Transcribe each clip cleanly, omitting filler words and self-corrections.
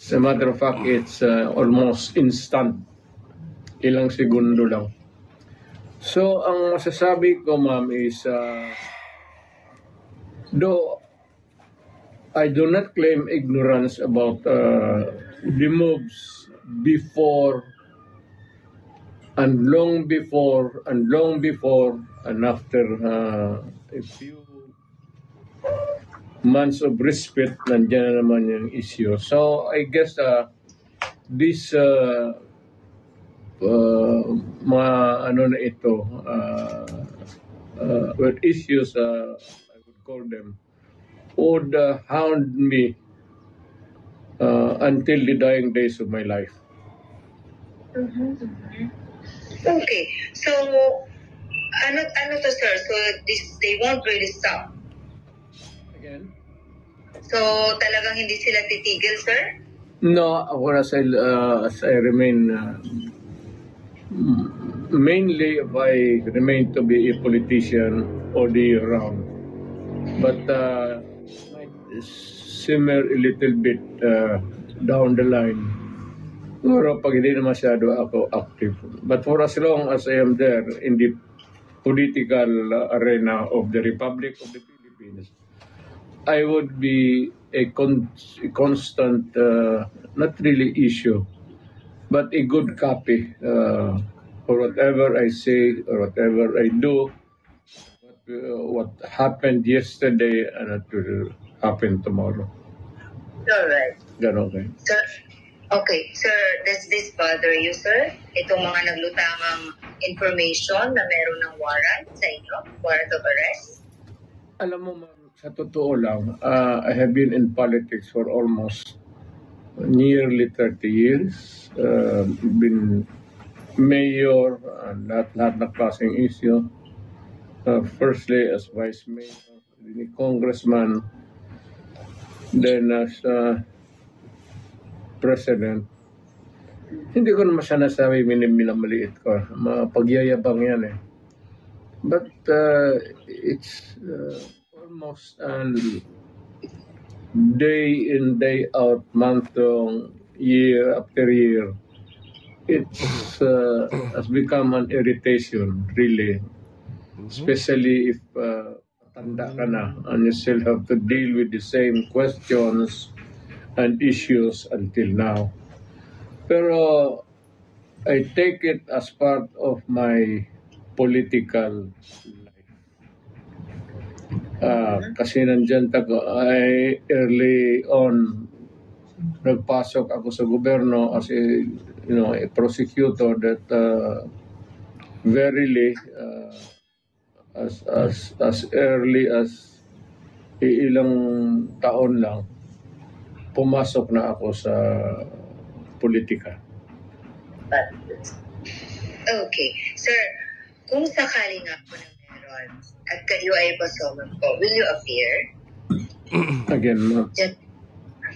As a matter of fact, it's almost instant. Ilang segundo lang. So, ang masasabi ko, ma'am, is though I do not claim ignorance about the moves before and long before and after a few months of respite, nandiyan na naman yung issue. So, I guess this mga ano na ito, with issues, I would call them, would hound me until the dying days of my life. Okay, so ano to, sir? So they won't really stop. Again? So talagang hindi sila titigil, sir? No, as I remain, mainly if I remain to be a politician all the year round. But might simmer a little bit down the line. Siguro pag hindi na masyado ako active. But for as long as I am there in the political arena of the Republic of the Philippines, I would be a constant, not really issue, but a good copy for whatever I say or whatever I do, what happened yesterday and what will happen tomorrow. All right. Ganon kayo. Sir, okay, sir, does this bother you, sir? Itong mga naglutamang information na meron ng warrant sa inyo, warrant of arrest? Alam mo, ma'am, sa totoo lang, I have been in politics for almost nearly 30 years. Been mayor, lahat na klaseng issue. Firstly as vice mayor, then congressman, then as president. Hindi ko naman siya nasabi minamaliit ko. Pagyayabang yan eh. But it's almost day in, day out, month long, year after year. It's has become an irritation, really. Especially if tanda ka na and you still have to deal with the same questions and issues until now. Pero I take it as part of my political life. Kasi nandyan ay early on nagpasok ako sa gobyerno as a prosecutor that verily as early as ilang taon lang pumasok na ako sa politika. Okay. Sir, kung sakali nga po na meron at kayo ay pasoman po, will you appear? Again, ma'am.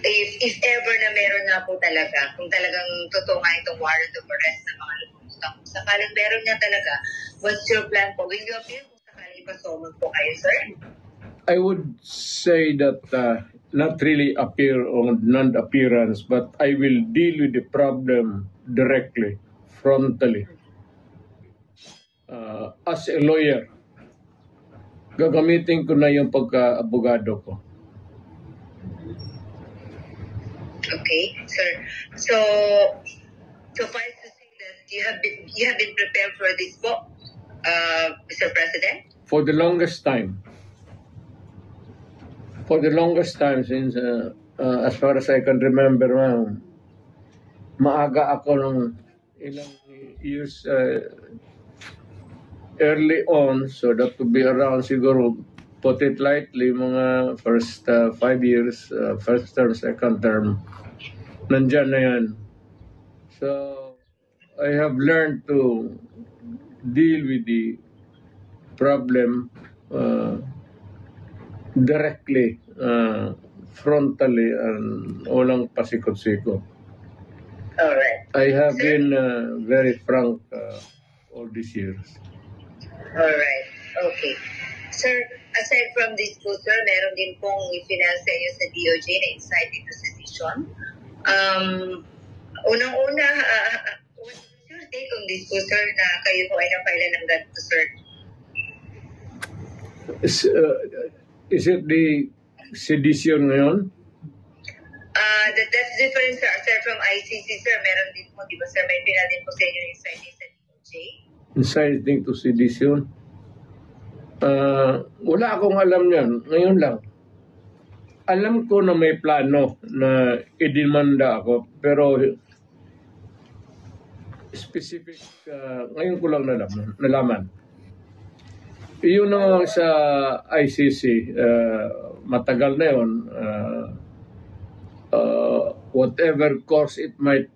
If ever na meron nga po talaga, kung talagang totoo nga itong warrant of arrest ng mga lumutang, kung sakaling meron nga talaga, what's your plan po? Will you appear kung sakaling pasoman po kayo, sir? I would say that not really appear or non-appearance, but I will deal with the problem directly, frontally. As a lawyer, gagamitin ko na yung pagka-abogado ko. Okay, sir. So suffice to say that you have been prepared for this po, Mr. President? For the longest time. For the longest time since, as far as I can remember, maaga ako ng ilang years early on, so that to be around siguro, put it lightly, mga first 5 years, first term, second term, nandyan na yan. So, I have learned to deal with the problem directly, frontally, and walang pasikot-sikot. All right. I have been very frank all these years. All right. Okay. Sir, aside from this po, sir, meron din pong i-finance sa inyo sa DOJ na incite into sedition. Unang-una, what's your take on this po, sir, na kayo po ay na-file ng ganito, sir? Is it the sedition ngayon? That's different, sir, from ICC, sir. Meron din po, di ba, sir? May pinadin po sa inyo yung inciting sa DOJ. Inciting to sedition? Wala akong alam yan. Ngayon lang. Alam ko na may plano na idemanda ako, pero specific, ngayon ko lang nalaman. Yun naman sa ICC, matagal na yun. Whatever course it might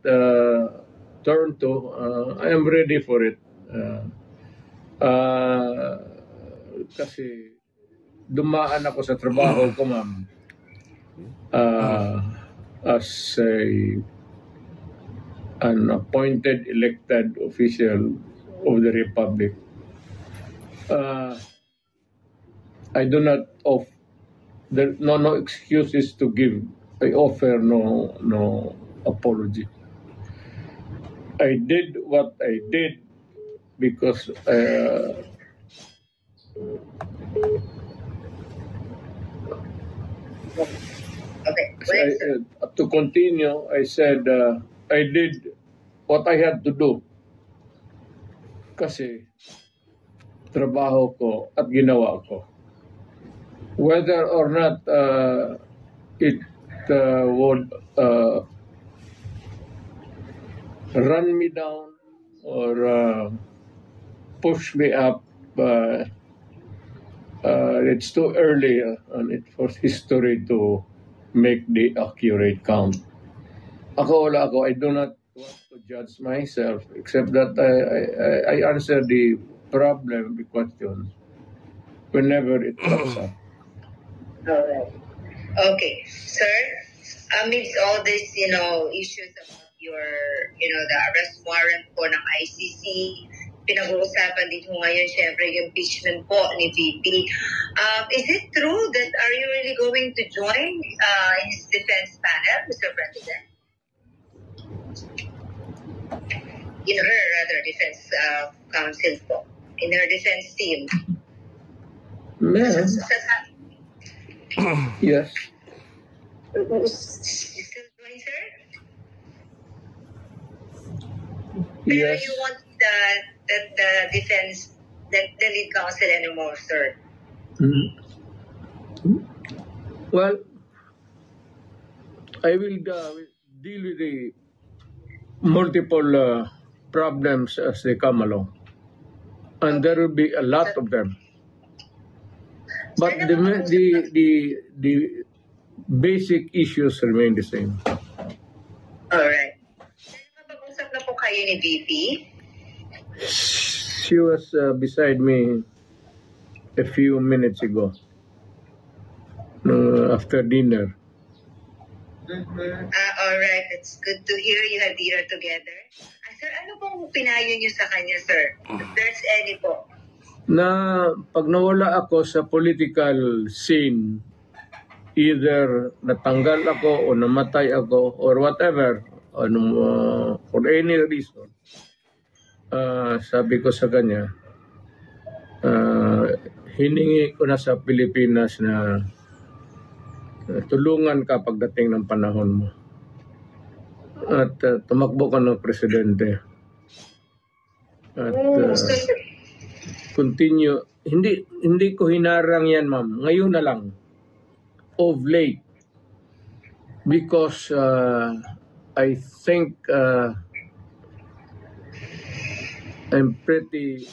turn to, I am ready for it. Kasi dumaan ako sa trabaho ko, ma'am, as an appointed elected official of the Republic. I do not there no excuses to give. I offer no apology. I did what I did because to continue, I said I did what I had to do kasi trabaho ko at ginawa ko. Whether or not it would run me down or push me up, it's too early for history to make the accurate count. Wala ako. I do not want to judge myself, except that I answer the problem, the questions, whenever it comes up. All right. Okay, sir. Amidst all these, issues about your, the arrest warrant po ng ICC, pinag-uusapan dito ngayon, syempre, yung impeachment po ni VP. Is it true that are you really going to join his defense panel, Mr. President? In her, rather, defense counsel po. In her defense team. Yes. Yes. You still join, sir? Pero Yes. you want the defense, the lead counsel anymore, sir? Well, I will deal with the multiple problems as they come along. And there will be a lot of them. But the basic issues remain the same. Alright. Nakapag-usap na po kayo ni VP? She was beside me a few minutes ago, after dinner. Alright, it's good to hear you had dinner together. Sir, ano pong pinayo niyo sa kanya, sir? If there's any po. Na pag nawala ako sa political scene, either natanggal ako o namatay ako or whatever, for any reason, sabi ko sa kanya, hiningi ko na sa Pilipinas na tulungan ka pagdating ng panahon mo. At tumakbo ka ng presidente. At continue. Hindi ko hinarang yan, ma'am. Ngayon na lang. Of late. Because I think I'm pretty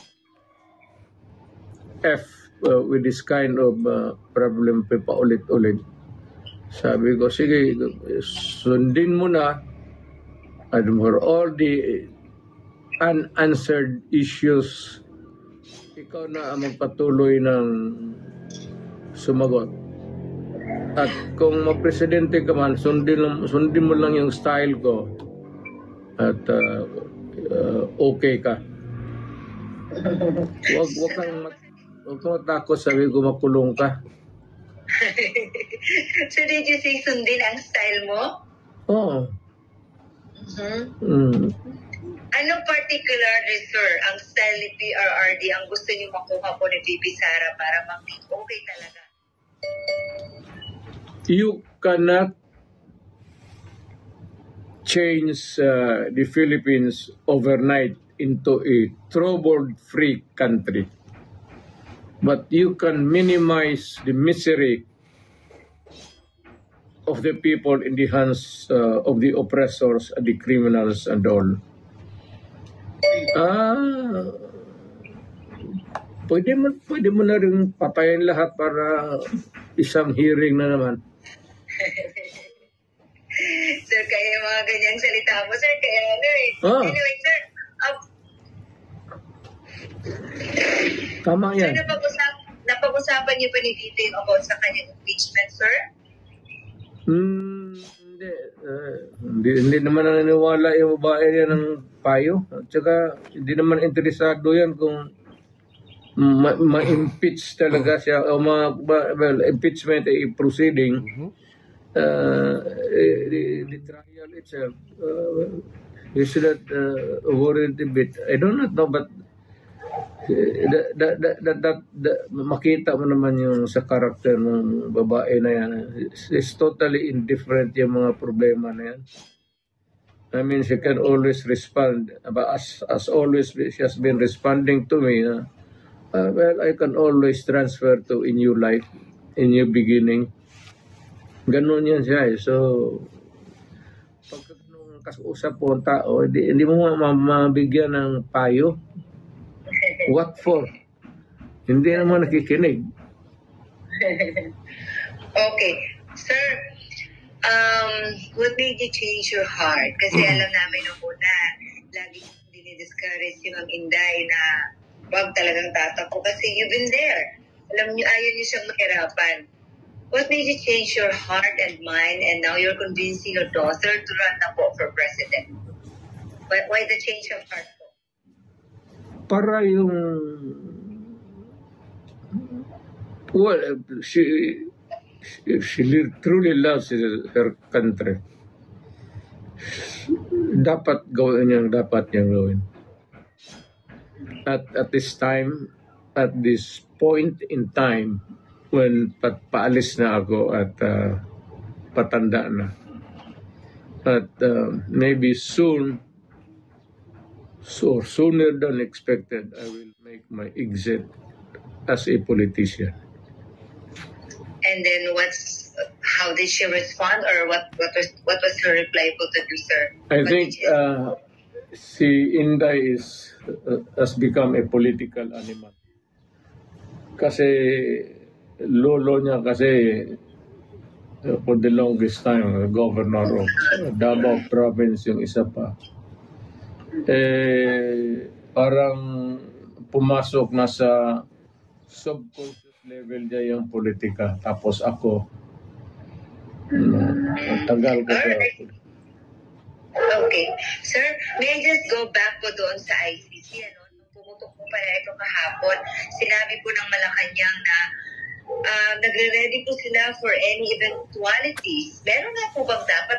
with this kind of problem pa ulit-ulit. Sabi ko, sige, sundin mo na. And for all the unanswered issues, ikaw na ang magpatuloy ng sumagot. At kung mag-presidente ka man, sundin mo lang yung style ko. At okay ka. Huwag kang matakot, sabi ko, makulong ka. So did you say sundin ang style mo? Oo. Mhm. Anong particularly, sir, ang style ni PRRD ang gusto niyo makuha po ni VP Sara para mag-make okay talaga? You cannot change the Philippines overnight into a trouble-free country. But you can minimize the misery of the people in the hands of the oppressors and the criminals and all. Pwede mo na rin patayin lahat para isang hearing na naman. Sir, kaya yung mga ganyang salita mo, sir, kaya ano eh. Anyway, sir, tama yan. sir, napag-usapan niyo pa ni VP about sa kanyang impeachment, sir? Hindi naman naniniwala yung babae niya ng payo. At saka hindi naman interesado yan kung ma-impeach talaga siya o impeachment ay proceeding. The trial itself, you should not worry a bit. I don't know, but makita mo naman yung sa karakter ng babae na yan. It's totally indifferent yung mga problema na yan. I mean, she can always respond. But as always, she has been responding to me. Well, I can always transfer to a new life, a new beginning. Ganun yan siya eh. So, pagka nung kausap po ang tao, hindi mo mabigyan ng payo. What for? Hindi naman nakikinig. Okay. Sir, what made you change your heart? Kasi alam namin nung una, lagi dinidiscourage si Ma'am Inday na wag talagang tatakbo kasi you've been there. Alam niyo, ayaw niyo siyang mahirapan. What made you change your heart and mind and now you're convincing your daughter to run na po for president? Why the change of heart po? Para yung... Well, she truly loves her country. Dapat niyang gawin. At this time, at this point in time, when paalis na ako at patanda na. At maybe soon, sooner than expected, I will make my exit as a politician. And then how did she respond, or what was her reply po to you, sir? I think si Inday has become a political animal. Kasi lolo niya for the longest time, governor of Davao Province yung isa pa. Parang pumasok na sa subconscious level niya yung politika. Tapos ako, tagal ko sa politika. Okay. Sir, may I just go back po doon sa ICC, nung pumutok po pala ito kahapon, sinabi po ng Malacanang na nagre-ready po sila for any eventualities. Meron nga po bang dapat